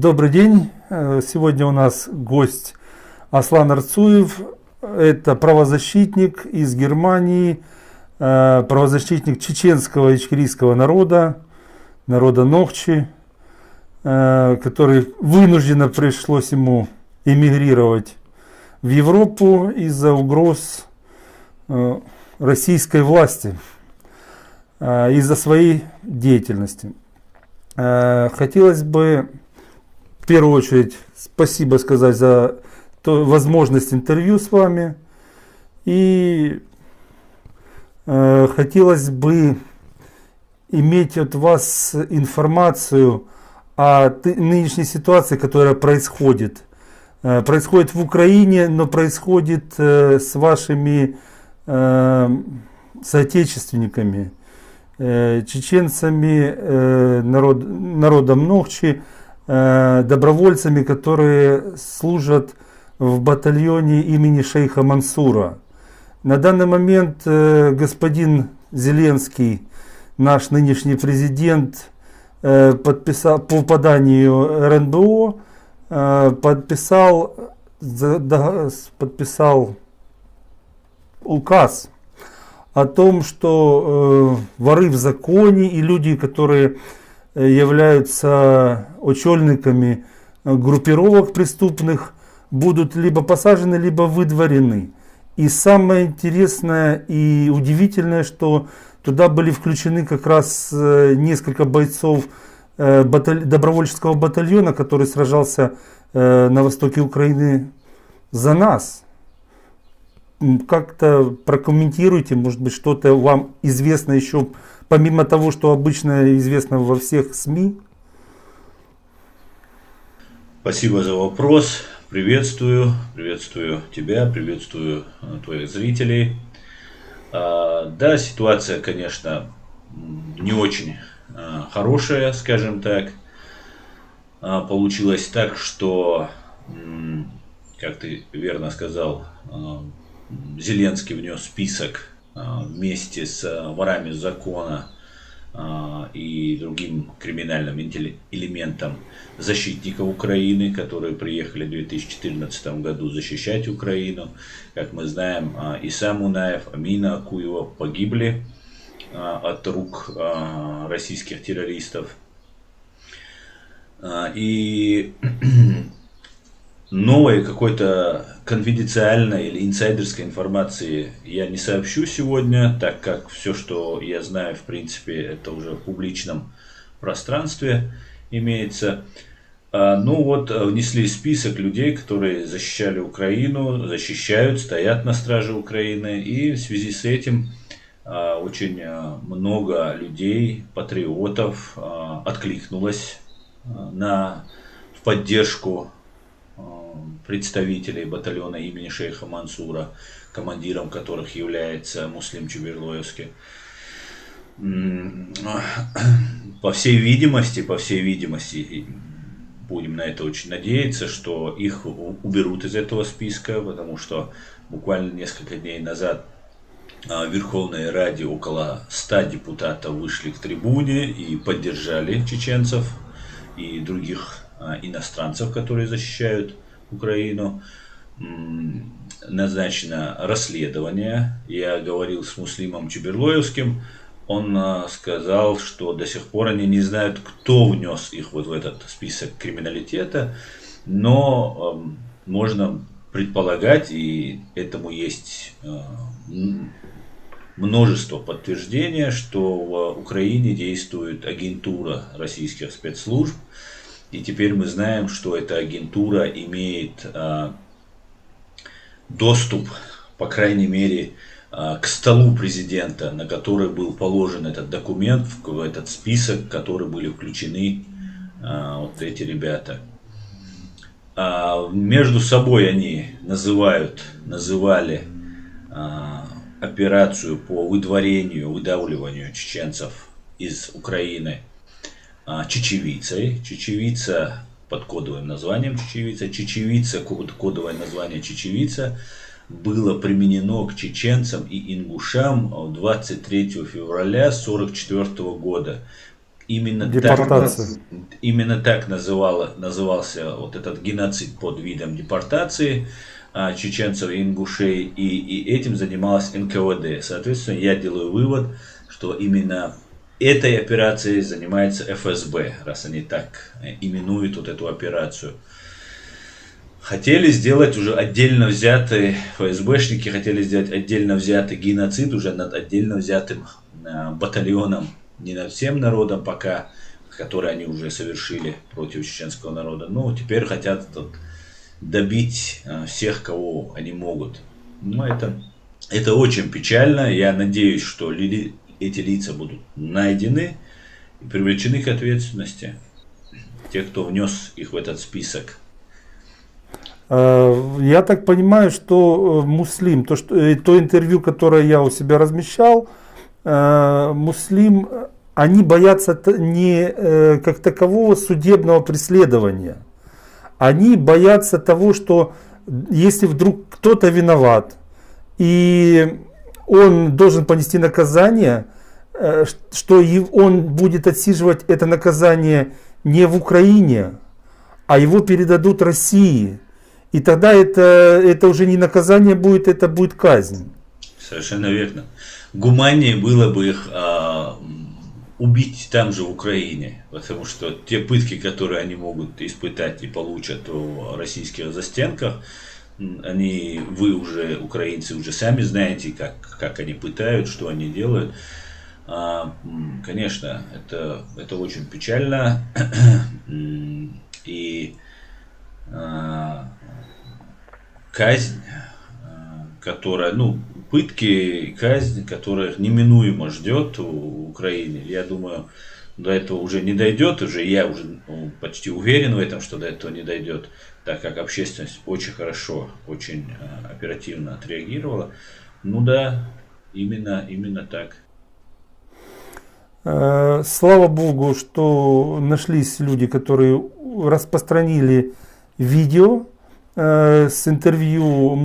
Добрый день. Сегодня у нас гость Аслан Арцуев. Это правозащитник из Германии, правозащитник чеченского и ичкерийского народа, народа Нохчи, который вынужденно пришлось ему эмигрировать в Европу из-за угроз российской власти, из-за своей деятельности. Хотелось бы в первую очередь спасибо сказать за возможность интервью с вами. И хотелось бы иметь от вас информацию о нынешней ситуации, которая происходит. Происходит в Украине, но происходит с вашими соотечественниками, чеченцами, народом Нохчи, добровольцами, которые служат в батальоне имени шейха Мансура. На данный момент господин Зеленский, наш нынешний президент, подписал по поданию РНБО, подписал указ о том, что воры в законе и люди, которые являются очольниками группировок преступных, будут либо посажены, либо выдворены. И самое интересное и удивительное, что туда были включены как раз несколько бойцов добровольческого батальона, который сражался на востоке Украины за нас. Как-то прокомментируйте, может быть, что-то вам известно еще, помимо того, что обычно известно во всех СМИ. Спасибо за вопрос. Приветствую тебя, приветствую твоих зрителей. Да, ситуация, конечно, не очень хорошая, скажем так. Получилось так, что, как ты верно сказал, Зеленский внес список вместе с ворами закона и другим криминальным элементом защитников Украины, которые приехали в 2014 году защищать Украину. Как мы знаем, Иса Мунаев, Амина Акуева погибли от рук российских террористов. И новой какой-то конфиденциальной или инсайдерской информации я не сообщу сегодня, так как все, что я знаю, в принципе, это уже в публичном пространстве имеется. Ну вот, внесли список людей, которые защищали Украину, защищают, стоят на страже Украины. И в связи с этим очень много людей, патриотов откликнулось в поддержку представителей батальона имени шейха Мансура, командиром которых является Муслим Чеберлоевский. По всей видимости, будем на это очень надеяться, что их уберут из этого списка, потому что буквально несколько дней назад в Верховной Раде около 100 депутатов вышли к трибуне и поддержали чеченцев и других иностранцев, которые защищают Украину. Назначено расследование. Я говорил с Муслимом Чеберлоевским. Он сказал, что до сих пор они не знают, кто внес их вот в этот список криминалитета, но можно предполагать, и этому есть множество подтверждений, что в Украине действует агентура российских спецслужб. И теперь мы знаем, что эта агентура имеет доступ, по крайней мере, к столу президента, на который был положен этот документ, в этот список, в который были включены вот эти ребята. Между собой они называли операцию по выдавливанию чеченцев из Украины чечевицей. Чечевица под кодовым названием чечевица, кодовое название чечевица было применено к чеченцам и ингушам 23 февраля 1944 года. Депортация. Именно так назывался вот этот геноцид под видом депортации чеченцев и ингушей, и этим занималась НКВД. Соответственно, я делаю вывод, что именно этой операцией занимается ФСБ, раз они так именуют вот эту операцию. Хотели сделать уже отдельно взятый, ФСБшники хотели сделать отдельно взятый геноцид уже над отдельно взятым батальоном, не над всем народом пока, который они уже совершили против чеченского народа, но теперь хотят добить всех, кого они могут. Но это очень печально. Я надеюсь, что эти лица будут найдены и привлечены к ответственности. Те, кто внес их в этот список. Я так понимаю, что Муслим, то интервью, которое я у себя размещал, Муслим, они боятся не как такового судебного преследования. Они боятся того, что если вдруг кто-то виноват, и он должен понести наказание, что он будет отсиживать это наказание не в Украине, а его передадут России. И тогда это уже не наказание будет, это будет казнь. Совершенно верно. Гуманнее было бы их убить там же в Украине, потому что те пытки, которые они могут испытать и получат в российских застенках, вы уже, украинцы, уже сами знаете, как они пытают, что они делают. Конечно, это очень печально. И казнь, которая, пытки и казнь, которая неминуемо ждет в Украине, я думаю, до этого уже не дойдет, я уже почти уверен в этом, что до этого не дойдет, так как общественность очень хорошо, очень оперативно отреагировала. Да, именно так. Слава Богу, что нашлись люди, которые распространили видео с интервью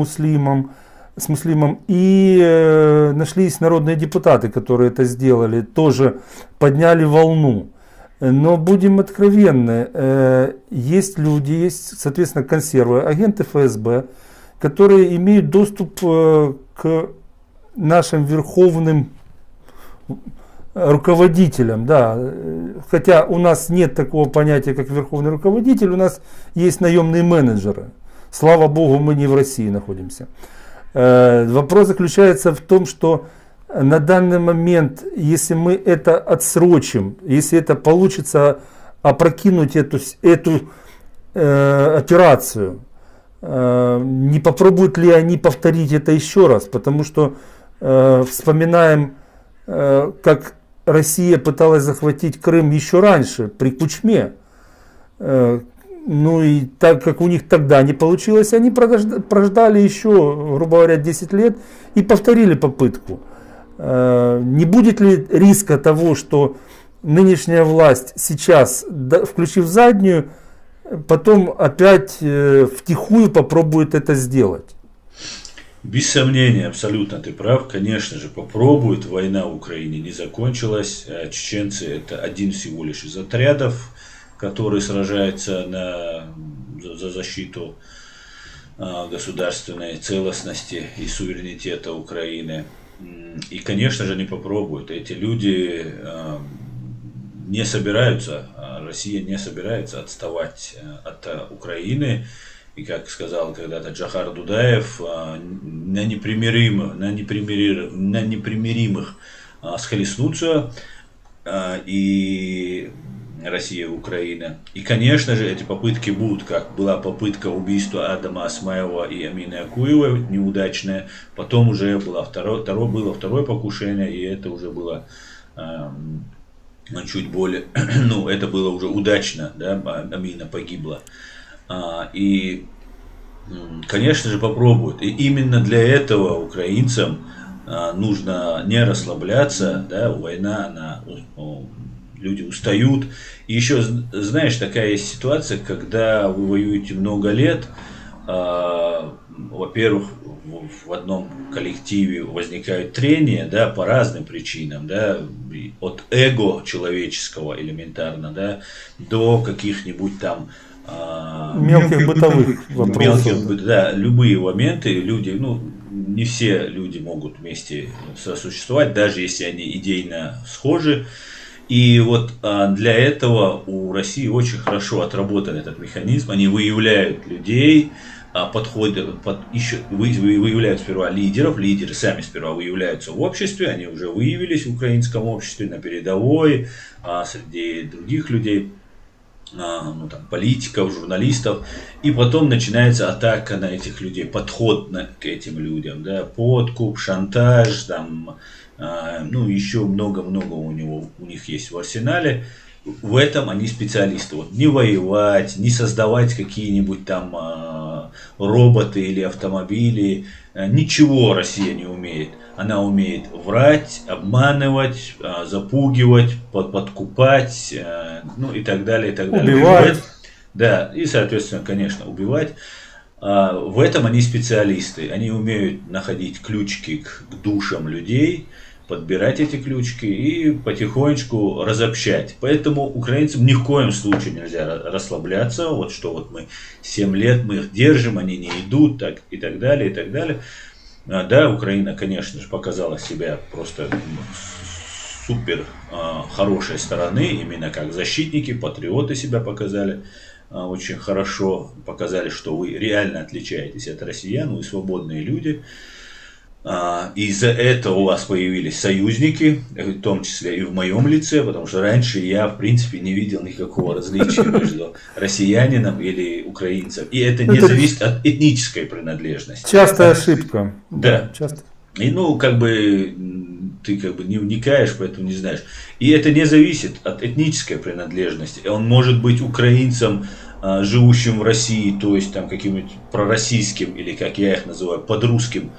с Муслимом, и нашлись народные депутаты, которые это сделали, тоже подняли волну. Но будем откровенны, есть люди, есть, соответственно, консервы, агенты ФСБ, которые имеют доступ к нашим верховным руководителям, да, хотя у нас нет такого понятия, как верховный руководитель, у нас есть наемные менеджеры. Слава Богу, мы не в России находимся. Вопрос заключается в том, что на данный момент, если мы это отсрочим, если это получится опрокинуть эту операцию, не попробуют ли они повторить это еще раз, потому что вспоминаем, как Россия пыталась захватить Крым еще раньше, при Кучме. И так как у них тогда не получилось, они прождали еще, грубо говоря, 10 лет и повторили попытку. Не будет ли риска того, что нынешняя власть сейчас, включив заднюю, потом опять втихую попробует это сделать? Без сомнения, абсолютно ты прав. Конечно же, попробуют. Война в Украине не закончилась. Чеченцы — это один всего лишь из отрядов, которые сражаются за защиту государственной целостности и суверенитета Украины. И, конечно же, они попробуют. Эти люди не собираются, Россия не собирается отставать от Украины. И, как сказал когда-то Джохар Дудаев, на непримиримых схлестнутся и Россия и Украина. И, конечно же, эти попытки будут, как была попытка убийства Адама Асмаева и Амины Акуевой, неудачная. Потом уже было второе покушение, и это уже было чуть более, это было уже удачно, да, Амина погибла. И, конечно же, попробуют. И именно для этого украинцам нужно не расслабляться, да, война, люди устают. И еще, знаешь, такая есть ситуация, когда вы воюете много лет, во-первых, в одном коллективе возникают трения, да, по разным причинам, да, от эго человеческого элементарно, да, до каких-нибудь там Мелких бытовых вопросов. мелких, да, любые моменты, люди, ну, не все люди могут вместе сосуществовать, даже если они идейно схожи. И вот для этого у России очень хорошо отработан этот механизм. Они выявляют людей, выявляют сперва лидеров, лидеры сами сперва выявляются в обществе, они уже выявились в украинском обществе на передовой, среди других людей, ну, там, политиков, журналистов, и потом начинается атака на этих людей, подход к этим людям, да, подкуп, шантаж, там, ну, еще много-много у них есть в арсенале. В этом они специалисты. Вот, не воевать, не создавать какие-нибудь там роботы или автомобили. Ничего Россия не умеет. Она умеет врать, обманывать, запугивать, подкупать, ну и так далее, и так далее. Убивать. Да, и, соответственно, конечно, убивать. В этом они специалисты. Они умеют находить ключики к душам людей, подбирать эти ключики и потихонечку разобщать. Поэтому украинцам ни в коем случае нельзя расслабляться. Вот что вот мы 7 лет мы их держим, они не идут, так, и так далее, и так далее. Да, Украина, конечно же, показала себя просто супер хорошей стороны, именно как защитники, патриоты себя показали очень хорошо, показали, что вы реально отличаетесь от россиян, вы свободные люди. Из-за этого у вас появились союзники, в том числе и в моем лице, потому что раньше я, в принципе, не видел никакого различия между россиянином или украинцем. И это не зависит от этнической принадлежности. Частая ошибка. Да. Часто. И, ну, как бы, ты как бы не вникаешь, поэтому не знаешь. И это не зависит от этнической принадлежности. Он может быть украинцем, живущим в России, то есть там каким-нибудь пророссийским, или как я их называю, подрусским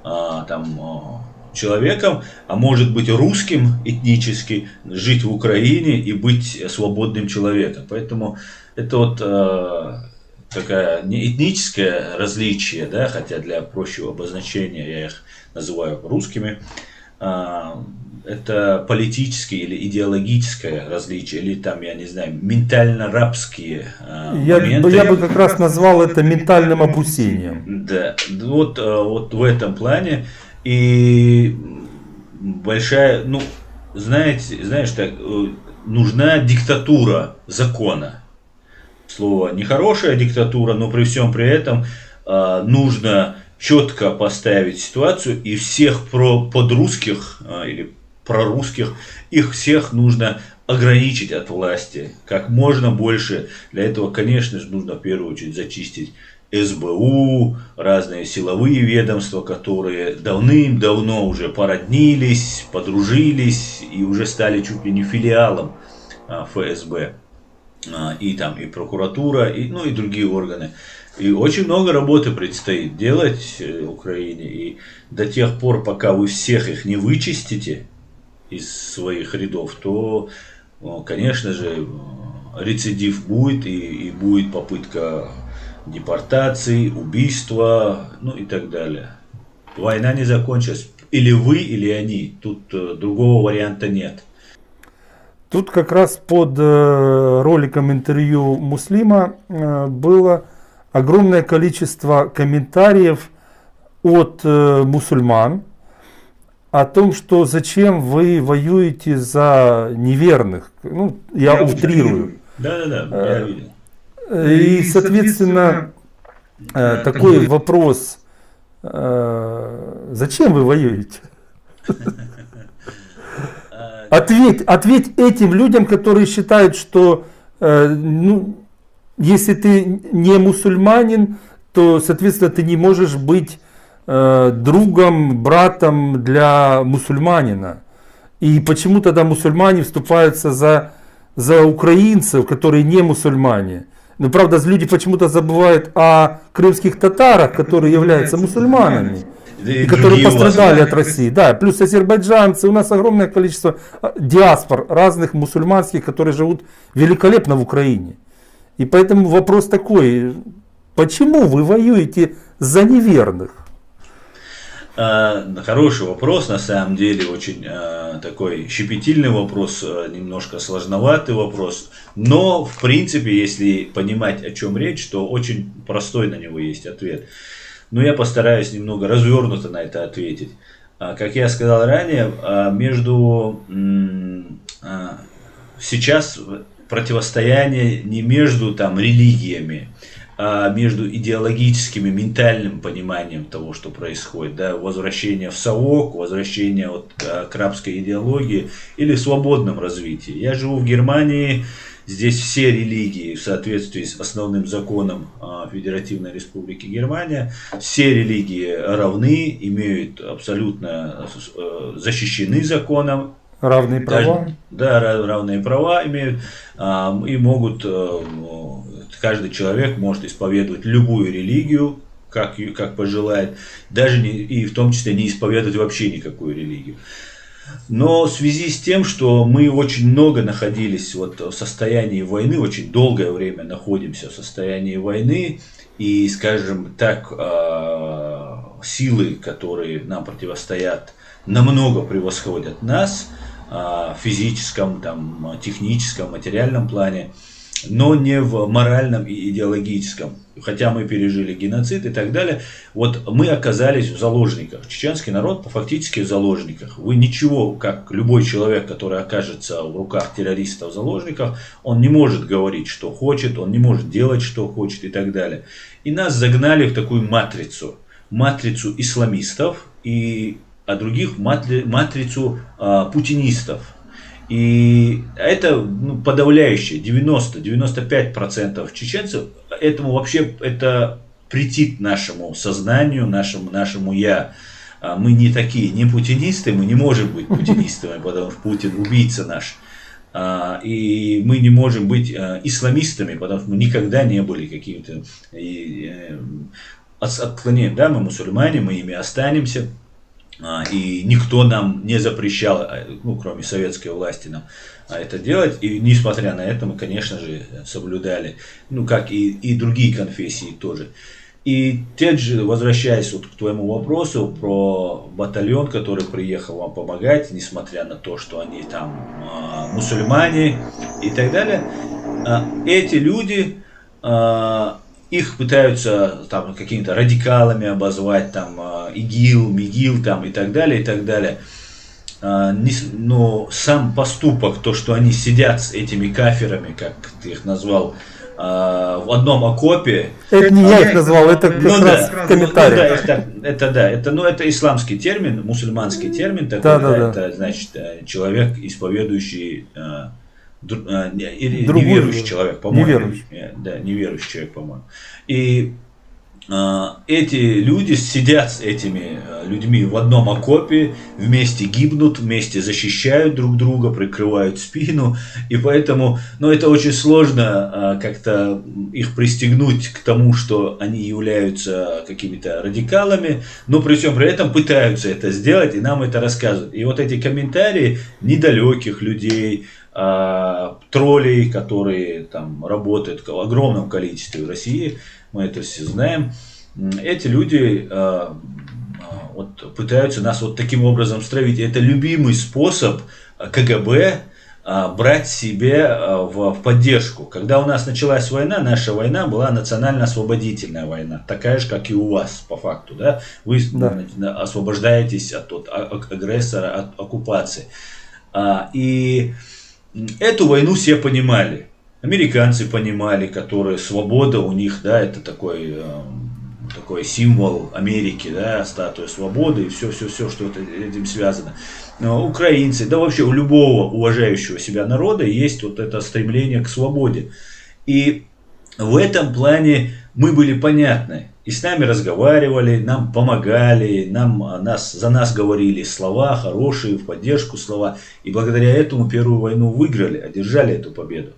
там человеком, а может быть русским этнически, жить в Украине и быть свободным человеком. Поэтому это вот такая не этническое различие, да, хотя для проще обозначения я их называю русскими, это политическое или идеологическое различие, или там, я не знаю, ментально-рабские моменты. Я бы как раз назвал это ментальным опустением. Да, вот в этом плане. И большая, ну, знаешь, так, нужна диктатура закона. Слово нехорошая диктатура, но при всем при этом нужно четко поставить ситуацию, и всех подрусских или прорусских, их всех нужно ограничить от власти как можно больше. Для этого, конечно же, нужно в первую очередь зачистить СБУ, разные силовые ведомства, которые давным-давно уже породнились, подружились и уже стали чуть ли не филиалом ФСБ. И там и прокуратура, и, ну, и другие органы. И очень много работы предстоит делать Украине. И до тех пор, пока вы всех их не вычистите из своих рядов, то, конечно же, рецидив будет, и будет попытка депортации, убийства, ну и так далее. Война не закончилась. Или вы, или они. Тут другого варианта нет. Тут как раз под роликом интервью Муслима было огромное количество комментариев от мусульман о том, что зачем вы воюете за неверных. Ну, я утрирую. Да, я видел. И, соответственно, такой вопрос: зачем вы воюете? Ответь этим людям, которые считают, что ну, если ты не мусульманин, то, соответственно, ты не можешь быть другом, братом для мусульманина. И почему тогда мусульмане вступаются за украинцев, которые не мусульмане? Но, правда, люди почему-то забывают о крымских татарах, которые являются мусульманами. И которые пострадали от России. Да, плюс азербайджанцы. У нас огромное количество диаспор разных мусульманских, которые живут великолепно в Украине. И поэтому вопрос такой: почему вы воюете за неверных? Хороший вопрос, на самом деле, очень такой щепетильный вопрос, немножко сложноватый вопрос, но, в принципе, если понимать, о чем речь, то очень простой на него есть ответ. Но я постараюсь немного развернуто на это ответить. Как я сказал ранее, сейчас противостояние не между там религиями, между идеологическим и ментальным пониманием того, что происходит, да, возвращение в совок, возвращение к рабской идеологии или свободном развитии. Я живу в Германии, здесь все религии в соответствии с основным законом Федеративной Республики Германия, все религии равны, имеют абсолютно защищены законом. Равные права? Да, равные права имеют и могут, каждый человек может исповедовать любую религию, как пожелает, даже и в том числе не исповедовать вообще никакую религию. Но в связи с тем, что мы очень много находились в состоянии войны, очень долгое время находимся в состоянии войны, и, скажем так, силы, которые нам противостоят, намного превосходят нас в физическом, там, техническом, материальном плане, но не в моральном и идеологическом. Хотя мы пережили геноцид и так далее, мы оказались в заложниках. Чеченский народ фактически в заложниках. Вы ничего, как любой человек, который окажется в руках террористов в заложниках, он не может говорить, что хочет, он не может делать, что хочет и так далее. И нас загнали в такую матрицу исламистов, а других матрицу путинистов. И это подавляющее, 90-95% чеченцев, этому вообще это претит нашему сознанию, нашему я. Мы не такие, не путинисты, мы не можем быть путинистами, потому что Путин убийца наш. И мы не можем быть исламистами, потому что мы никогда не были какими-то отклонениями. Да, мы мусульмане, мы ими останемся. И никто нам не запрещал, кроме советской власти, нам это делать. И несмотря на это, мы, конечно же, соблюдали, как и другие конфессии тоже. И опять же, возвращаясь к твоему вопросу про батальон, который приехал вам помогать, несмотря на то, что они там мусульмане и так далее, эти люди... Их пытаются там какими-то радикалами обозвать, там ИГИЛ, МИГИЛ там, и так далее, и так далее. Но сам поступок, то, что они сидят с этими кафирами, как ты их назвал, в одном окопе. Это не я их назвал, это как раз в комментариях. Это исламский термин, мусульманский термин, это значит человек, исповедующий... неверующий человек, по-моему. Неверующий человек, по-моему. И эти люди сидят с этими людьми в одном окопе, вместе гибнут, вместе защищают друг друга, прикрывают спину. И поэтому, это очень сложно как-то их пристегнуть к тому, что они являются какими-то радикалами, но при всем при этом пытаются это сделать, и нам это рассказывают. И эти комментарии недалеких людей, троллей, которые там работают в огромном количестве в России, мы это все знаем, эти люди пытаются нас таким образом стравить. Это любимый способ КГБ брать себе в поддержку. Когда у нас началась война, наша война была национально-освободительная война, такая же, как и у вас, по факту. Да? Вы освобождаетесь от агрессора, от оккупации. И эту войну все понимали. Американцы понимали, которые свобода у них, да, это такой символ Америки, да, статуя свободы и все, что этим связано. Украинцы, да вообще у любого уважающего себя народа есть это стремление к свободе. И в этом плане мы были понятны. И с нами разговаривали, нам помогали, за нас говорили слова хорошие, в поддержку слова. И благодаря этому первую войну выиграли, одержали эту победу.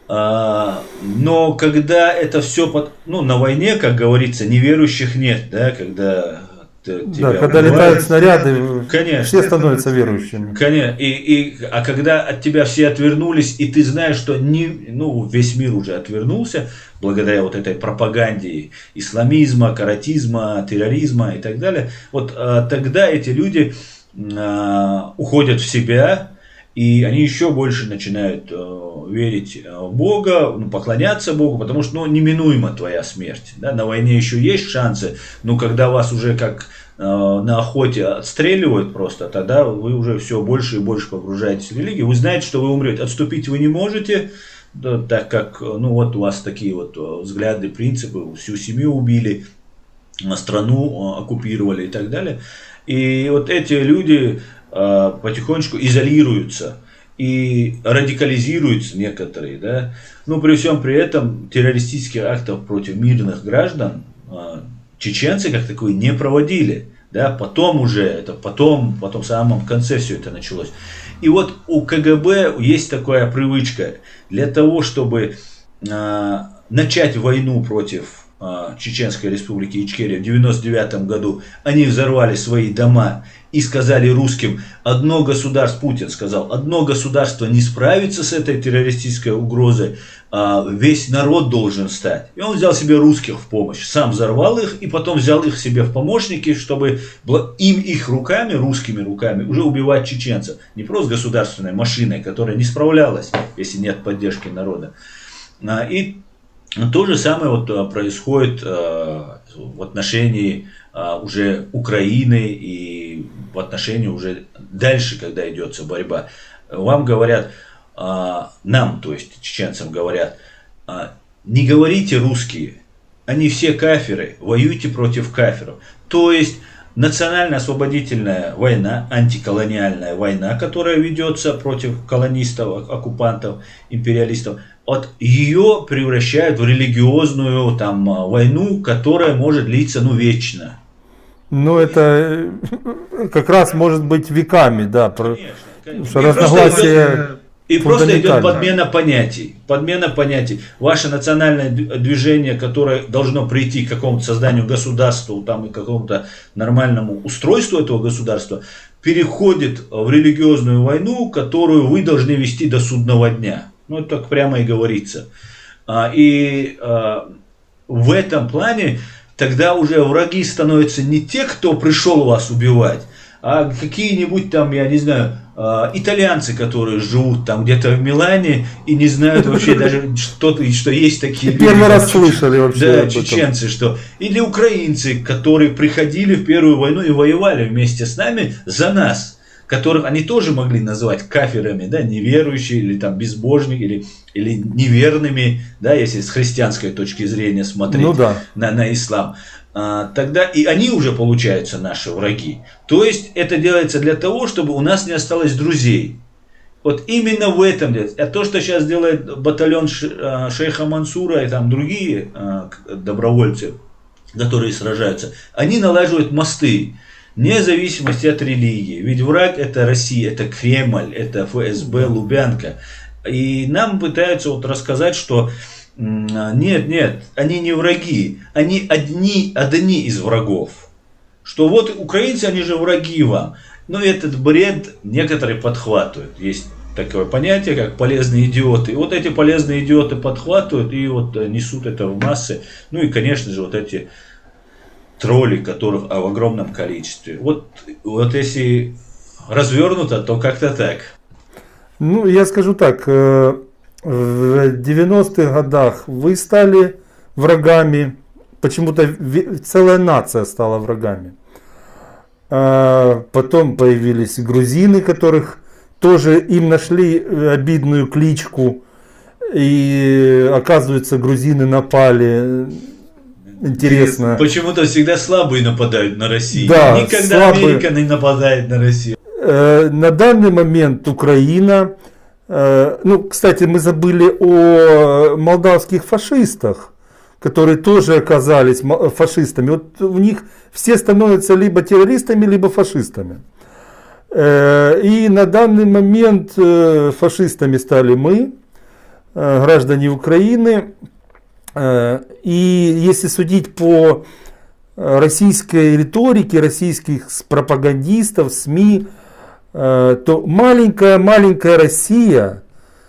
Но когда это все на войне, как говорится, неверующих нет, да, когда тебя Да, когда убивают. летают снаряды, Конечно. все становятся верующими. Конечно. А когда от тебя все отвернулись, и ты знаешь, что весь мир уже отвернулся, благодаря вот этой пропаганде исламизма, каратизма, терроризма и так далее, вот тогда эти люди уходят в себя, и они еще больше начинают верить в Бога, поклоняться Богу, потому что неминуема твоя смерть. Да? На войне еще есть шансы, но когда вас уже как на охоте отстреливают просто, тогда вы уже все больше и больше погружаетесь в религию. Вы знаете, что вы умрете. Отступить вы не можете, да, так как у вас такие вот взгляды, принципы, всю семью убили, страну оккупировали и так далее. И вот эти люди потихонечку изолируются и радикализируются некоторые, да. Но при всем при этом террористических актов против мирных граждан чеченцы как таковые не проводили, да. Потом в самом конце все это началось. И вот у КГБ есть такая привычка: для того, чтобы начать войну против Чеченской республики Ичкерия в 1999 году, они взорвали свои дома и сказали русским: одно государство, Путин сказал, одно государство не справится с этой террористической угрозой, весь народ должен стать. И он взял себе русских в помощь, сам взорвал их и потом взял их себе в помощники, чтобы их руками, русскими руками, уже убивать чеченцев. Не просто государственной машиной, которая не справлялась, если нет поддержки народа. И то же самое вот происходит в отношении уже Украины и в отношении уже дальше, когда идется борьба. Вам говорят, нам, то есть чеченцам говорят: не говорите русские, они все кафиры, воюйте против кафиров. То есть национально-освободительная война, антиколониальная война, которая ведется против колонистов, оккупантов, империалистов, вот ее превращают в религиозную войну, которая может длиться вечно. Ну, это как раз может быть веками, да. Конечно. Что разногласия И просто идет фундаментальные. подмена понятий. Ваше национальное движение, которое должно прийти к какому-то созданию государства, и к какому-то нормальному устройству этого государства, переходит в религиозную войну, которую вы должны вести до судного дня. Это так прямо и говорится. И в этом плане тогда уже враги становятся не те, кто пришел вас убивать, а какие-нибудь я не знаю, итальянцы, которые живут где-то в Милане и не знают вообще даже, что есть такие люди. Первый раз слышали вообще об этом. Чеченцы, или украинцы, которые приходили в Первую войну и воевали вместе с нами за нас, которых они тоже могли назвать кафирами, да, неверующие или безбожники, или неверными, да, если с христианской точки зрения смотреть на ислам. Тогда и они уже получаются наши враги. То есть это делается для того, чтобы у нас не осталось друзей. Вот именно в этом делается. А то, что сейчас делает батальон шейха Мансура и другие добровольцы, которые сражаются, они налаживают мосты. Вне зависимости от религии. Ведь враг — это Россия, это Кремль, это ФСБ, Лубянка. И нам пытаются рассказать, что нет, они не враги, они одни из врагов. Что вот украинцы, они же враги вам. Но этот бред некоторые подхватывают. Есть такое понятие, как полезные идиоты. И вот эти полезные идиоты подхватывают и несут это в массы. И, конечно же, эти тролли, которых в огромном количестве. Вот если развернуто, то как-то так. Я скажу так. В 90-х годах вы стали врагами. Почему-то целая нация стала врагами. Потом появились грузины, которых тоже им нашли обидную кличку. И оказывается, грузины напали. Интересно. Почему-то всегда слабые нападают на Россию. Да, никогда Америка не нападает на Россию. На данный момент Украина. Кстати, мы забыли о молдавских фашистах, которые тоже оказались фашистами. Вот у них все становятся либо террористами, либо фашистами. И на данный момент фашистами стали мы, граждане Украины. И если судить по российской риторики, российских пропагандистов, СМИ, то маленькая Россия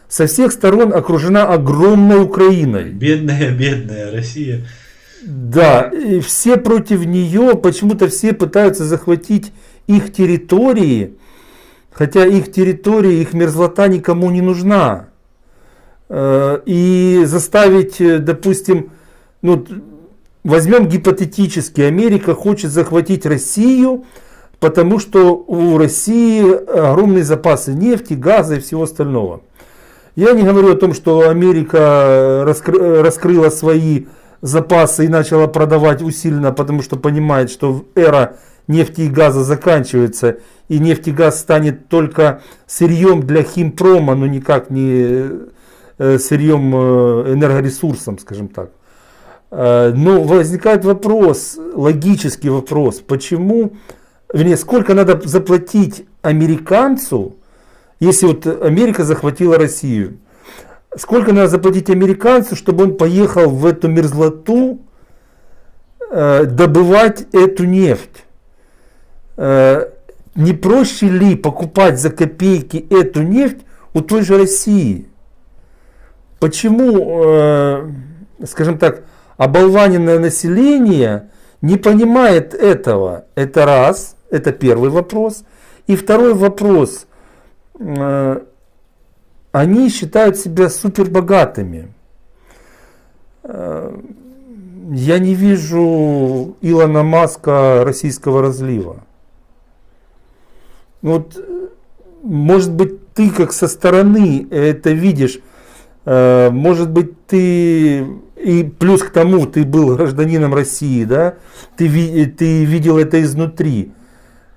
со всех сторон окружена огромной Украиной. Бедная Россия. Да, и все против нее, почему-то все пытаются захватить их территории, хотя их территория, их мерзлота никому не нужна. И заставить, допустим, ну, возьмем гипотетически, Америка хочет захватить Россию, потому что у России огромные запасы нефти, газа и всего остального. Я не говорю о том, что Америка раскрыла свои запасы и начала продавать усиленно, потому что понимает, что эра нефти и газа заканчивается, и нефть и газ станет только сырьем для химпрома, но никак не сырьем, энергоресурсом, скажем так. Но возникает вопрос, логический вопрос, почему, вернее, сколько надо заплатить американцу, если вот Америка захватила Россию, сколько надо заплатить американцу, чтобы он поехал в эту мерзлоту добывать эту нефть? Не проще ли покупать за копейки эту нефть у той же России? Почему, скажем так, оболваненное население не понимает этого? Это раз, это первый вопрос. И второй вопрос. Они считают себя супербогатыми. Я не вижу Илона Маска российского разлива. Вот, может быть, ты как со стороны это видишь. Может быть, ты, и плюс к тому, ты был гражданином России, да? Ты видел это изнутри.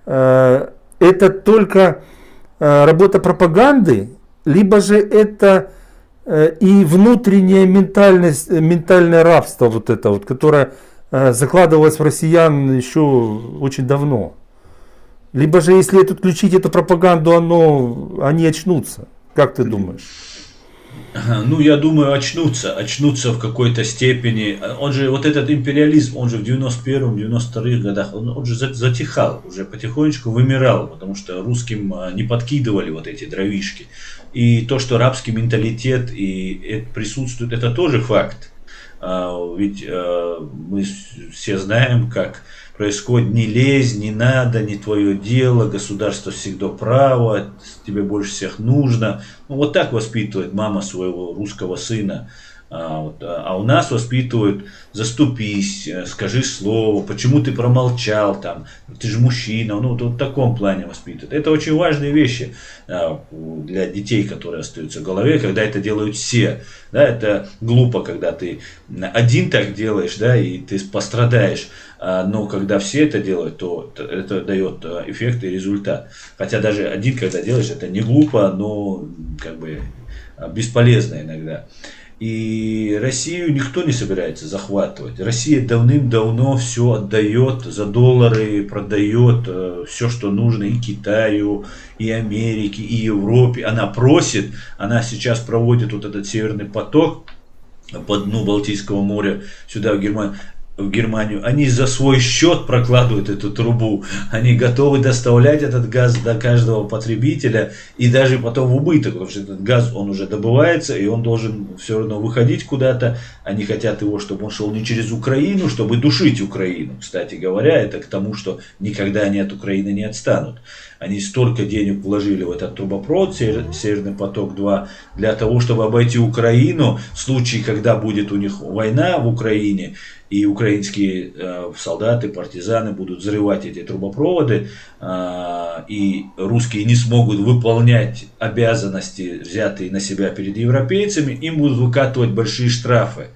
Это только работа пропаганды, либо же это и внутреннее ментальное рабство, вот это вот, которое закладывалось в россиян еще очень давно. Либо же, если отключить эту пропаганду, они очнутся. Как ты думаешь? Ну, я думаю, очнутся в какой-то степени. Он же, вот этот империализм, он же в 91-м, 92-х годах, он же затихал, уже потихонечку вымирал, потому что русским не подкидывали вот эти дровишки. И то, что рабский менталитет и присутствует, это тоже факт. Ведь мы все знаем, как происходит: не лезь, не надо, не твое дело, государство всегда право, тебе больше всех нужно. Ну, вот так воспитывает мама своего русского сына. А у нас воспитывают: заступись, скажи слово, почему ты промолчал, там, ты же мужчина. Ну, вот в таком плане воспитывают. Это очень важные вещи для детей, которые остаются в голове, когда это делают все. Да, это глупо, когда ты один так делаешь, да, и ты пострадаешь. Но когда все это делают, то это дает эффект и результат. Хотя даже один, когда делаешь, это не глупо, но как бы бесполезно иногда. И Россию никто не собирается захватывать. Россия давным-давно все отдает за доллары, продает все, что нужно и Китаю, и Америке, и Европе. Она просит, она сейчас проводит вот этот Северный поток по дну Балтийского моря сюда, в Германию. Они за свой счет прокладывают эту трубу. Они готовы доставлять этот газ до каждого потребителя и даже потом в убыток, потому что этот газ, он уже добывается, и он должен все равно выходить куда-то. Они хотят его, чтобы он шел не через Украину, чтобы душить Украину. Кстати говоря, это к тому, что никогда они от Украины не отстанут. Они столько денег вложили в этот трубопровод Северный поток-2 для того, чтобы обойти Украину в случае, когда будет у них война в Украине, и украинские солдаты, партизаны будут взрывать эти трубопроводы, и русские не смогут выполнять обязанности, взятые на себя перед европейцами, им будут выкатывать большие штрафы.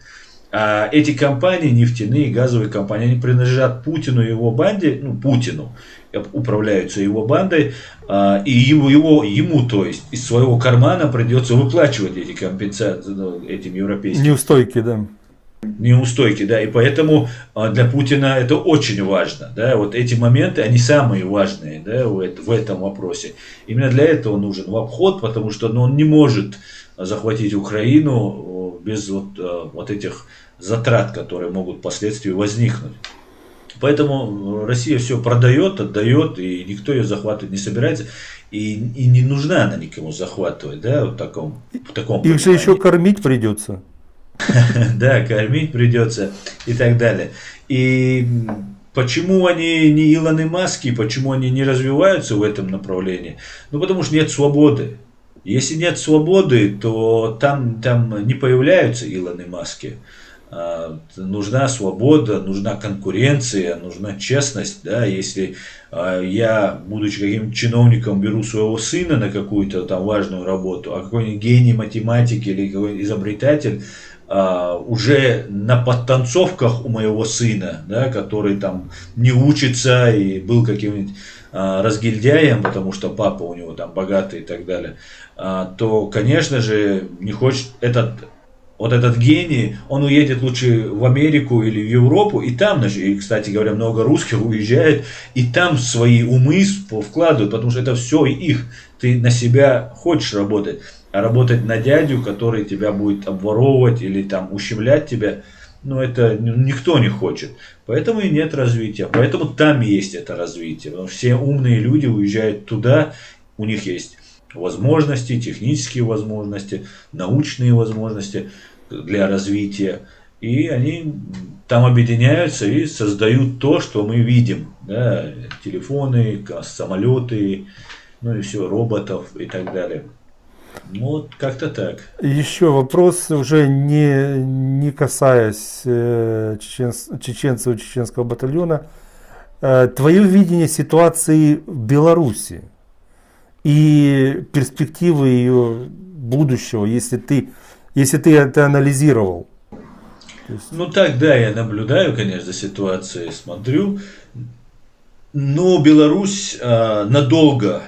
А эти компании, нефтяные, газовые компании, они принадлежат Путину и его банде, ну, Путину, управляются его бандой, и ему, то есть, из своего кармана придется выплачивать эти компенсации этим европейским. Неустойки, да. Неустойки, да, и поэтому для Путина это очень важно, да, вот эти моменты, они самые важные, да, в этом вопросе. Именно для этого нужен в обход, потому что он не может захватить Украину без вот этих затрат, которые могут впоследствии возникнуть. Поэтому Россия все продает, отдает, и никто ее захватывать не собирается. И не нужна она никому захватывать, да, в таком Их же еще понимании. кормить придется. Да, кормить придется и так далее. И почему они не Илоны Маски, почему они не развиваются в этом направлении? Ну, потому что нет свободы. Если нет свободы, то там не появляются Илоны Маски. Нужна свобода, нужна конкуренция, нужна честность. Да? Если я, будучи каким-то чиновником, беру своего сына на какую-то там важную работу, а какой-нибудь гений математики или какой-нибудь изобретатель уже на подтанцовках у моего сына, да, который там не учится и был каким-нибудь разгильдяем, потому что папа у него там богатый и так далее, то, конечно же, не хочет этот гений, он уедет лучше в Америку или в Европу, и там, и, кстати говоря, много русских уезжает, и там свои умы вкладывают, потому что это все их. Ты на себя хочешь работать, а работать на дядю, который тебя будет обворовывать или там ущемлять тебя, ну это никто не хочет. Поэтому и нет развития. Поэтому там есть это развитие. Потому что все умные люди уезжают туда, у них есть возможности, технические возможности, научные возможности для развития. И они там объединяются и создают то, что мы видим. Да, телефоны, самолеты, ну и все, роботов и так далее. Ну, вот как-то так. Еще вопрос, уже не касаясь чеченцев, чеченского батальона. Твое видение ситуации в Беларуси и перспективы ее будущего, если ты это анализировал. Ну так, да, я наблюдаю, конечно, за ситуацией, смотрю. Но Беларусь надолго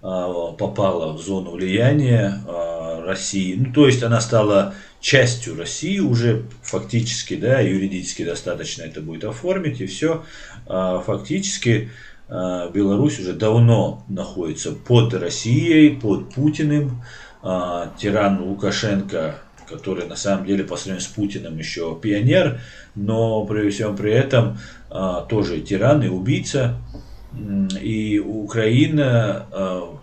попала в зону влияния России. Ну, то есть она стала частью России уже фактически, да, юридически достаточно это будет оформить, и все. Фактически Беларусь уже давно находится под Россией, под Путиным. Тиран Лукашенко, который на самом деле по сравнению с Путиным еще пионер, но при всем при этом тоже тиран и убийца. И Украина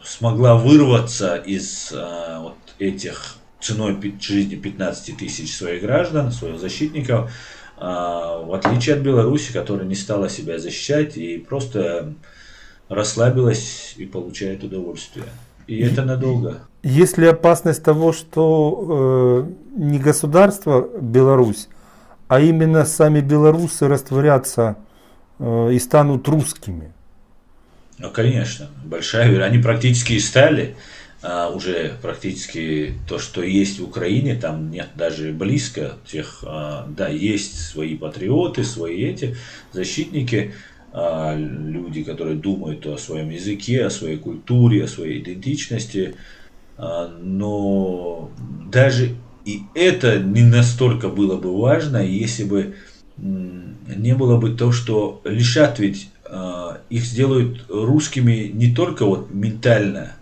смогла вырваться из вот этих ценой жизни 15 тысяч своих граждан, своих защитников, в отличие от Беларуси, которая не стала себя защищать и просто расслабилась и получает удовольствие. И это надолго. Есть ли опасность того, что не государство Беларусь, а именно сами белорусы растворятся и станут русскими? Ну, конечно, большая вероятность. Они практически и стали уже практически то, что есть в Украине, там нет даже близко тех, да, есть свои патриоты, свои эти защитники, люди, которые думают о своем языке, о своей культуре, о своей идентичности, но даже и это не настолько было бы важно, если бы не было бы то, что лишат, ведь их сделают русскими не только вот ментально,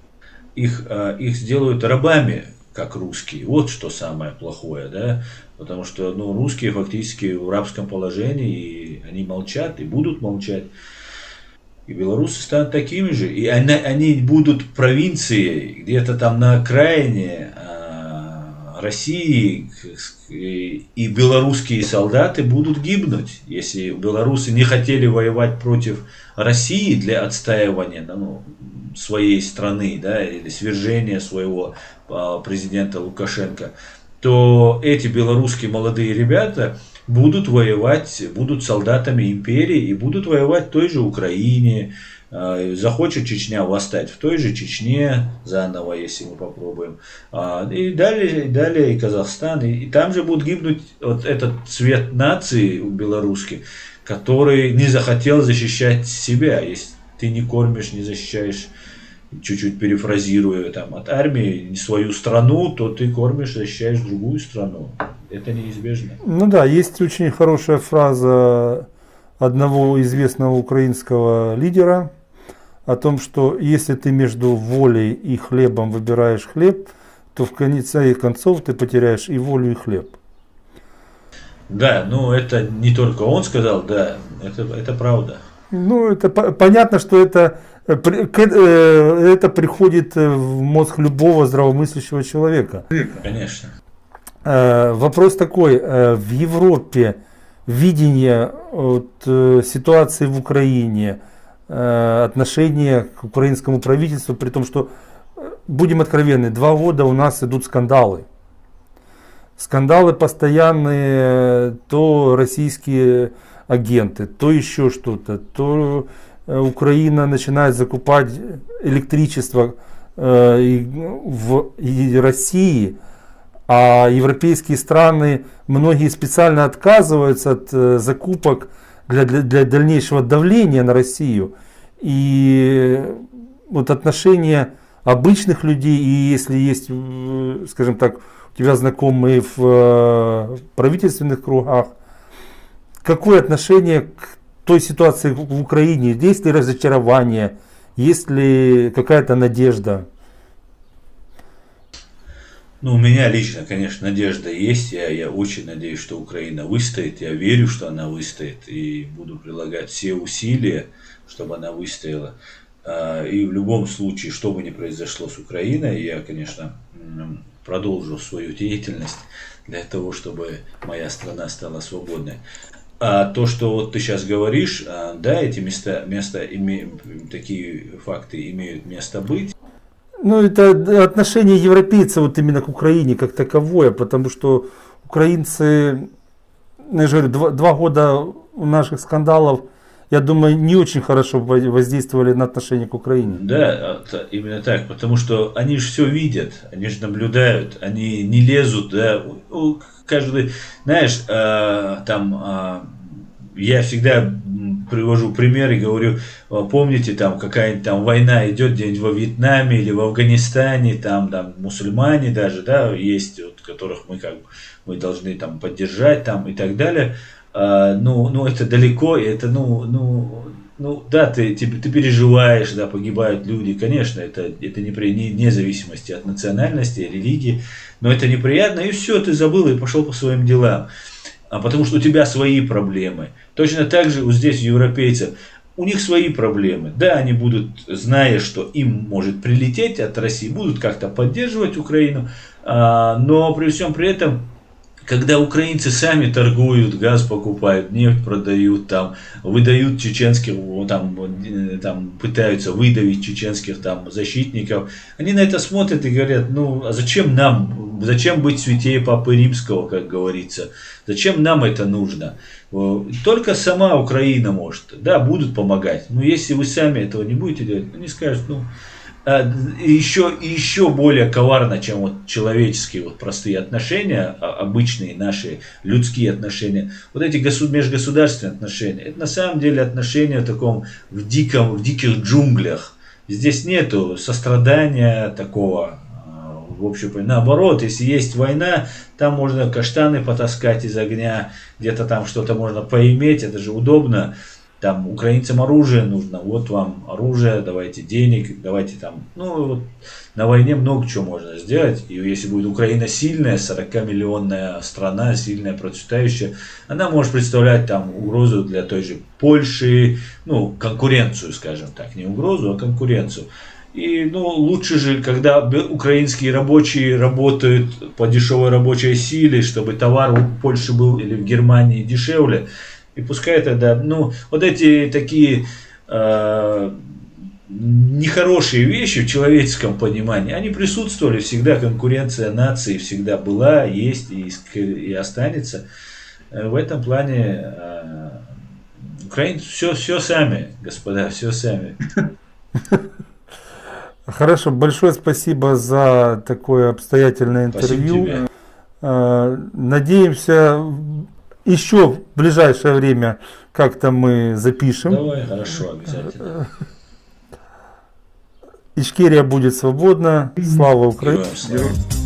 их сделают рабами, как русские. Вот что самое плохое, да, потому что ну, русские фактически в рабском положении, и они молчат и будут молчать. И белорусы станут такими же, и они будут провинцией, где-то там на окраине России, и белорусские солдаты будут гибнуть. Если белорусы не хотели воевать против России для отстаивания своей страны, да, или свержения своего президента Лукашенко, то эти белорусские молодые ребята будут воевать, будут солдатами империи и будут воевать в той же Украине. Захочет Чечня восстать в той же Чечне заново, если мы попробуем. И далее и Казахстан. И там же будут гибнуть вот этот цвет нации белорусский, который не захотел защищать себя. Если ты не кормишь, не защищаешь, чуть-чуть перефразируя там, от армии свою страну, то ты кормишь, защищаешь другую страну. Это неизбежно. Ну да, есть очень хорошая фраза одного известного украинского лидера о том, что если ты между волей и хлебом выбираешь хлеб, то в конце концов ты потеряешь и волю, и хлеб. Да, ну это не только он сказал, да, это правда. Ну, это понятно, что это приходит в мозг любого здравомыслящего человека. Конечно. Вопрос такой, в Европе видение ситуации в Украине, отношение к украинскому правительству, при том, что, будем откровенны, 2 года у нас идут скандалы. Скандалы постоянные, то российские агенты, то еще что-то, то Украина начинает закупать электричество в России, а европейские страны, многие специально отказываются от закупок для дальнейшего давления на Россию. И вот отношения обычных людей, и если есть, скажем так, у тебя знакомые в правительственных кругах, какое отношение к той ситуации в Украине? Есть ли разочарование? Есть ли какая-то надежда? Ну, у меня лично, конечно, надежда есть. Я очень надеюсь, что Украина выстоит. Я верю, что она выстоит. И буду прилагать все усилия, чтобы она выстояла. И в любом случае, что бы ни произошло с Украиной, я, конечно, продолжу свою деятельность для того, чтобы моя страна стала свободной. А то, что вот ты сейчас говоришь, да, эти такие факты имеют место быть. Ну, это отношение европейцев вот именно к Украине как таковое, потому что украинцы, я же говорю, 2 года наших скандалов, я думаю, не очень хорошо воздействовали на отношение к Украине. Да, именно так, потому что они же все видят, они же наблюдают, они не лезут, да, каждый, знаешь, я всегда привожу пример и говорю, помните, там какая-нибудь там война идет где-нибудь во Вьетнаме или в Афганистане, там мусульмане даже, да, есть, вот, которых мы должны там поддержать там и так далее. Ну, это далеко, и это, да, ты переживаешь, да, погибают люди, конечно, это не зависимости от национальности, религии, но это неприятно, и все, ты забыл и пошел по своим делам. Потому что у тебя свои проблемы. Точно так же вот здесь у европейцев. У них свои проблемы. Да, они будут, зная, что им может прилететь от России, будут как-то поддерживать Украину. Но при всем при этом, когда украинцы сами торгуют, газ покупают, нефть продают, там, выдают чеченских, там пытаются выдавить чеченских там, защитников, они на это смотрят и говорят, ну а зачем быть святее Папы Римского, как говорится, зачем нам это нужно? Только сама Украина может, да, будут помогать, но если вы сами этого не будете делать, они скажут, еще более коварно, чем вот человеческие вот простые отношения, обычные наши людские отношения, вот эти межгосударственные отношения, это на самом деле отношения в диких джунглях. Здесь нету сострадания такого. В общем, наоборот, если есть война, там можно каштаны потаскать из огня, где-то там что-то можно поиметь, это же удобно. Там украинцам оружие нужно, вот вам оружие, давайте денег, давайте там, на войне много чего можно сделать. И если будет Украина сильная, 40-миллионная страна, сильная, процветающая, она может представлять там угрозу для той же Польши, конкуренцию, скажем так, не угрозу, а конкуренцию. И лучше же, когда украинские рабочие работают по дешевой рабочей силе, чтобы товар в Польше был или в Германии дешевле. И пускай тогда, вот эти такие нехорошие вещи в человеческом понимании, они присутствовали всегда, конкуренция наций всегда была, есть и останется. В этом плане украинцы все сами, господа, все сами. Хорошо, большое спасибо за такое обстоятельное интервью. Спасибо тебе. Надеемся, еще в ближайшее время как-то мы запишем. Давай, хорошо, обязательно. Ичкерия будет свободна. Слава Украине! Героям слава.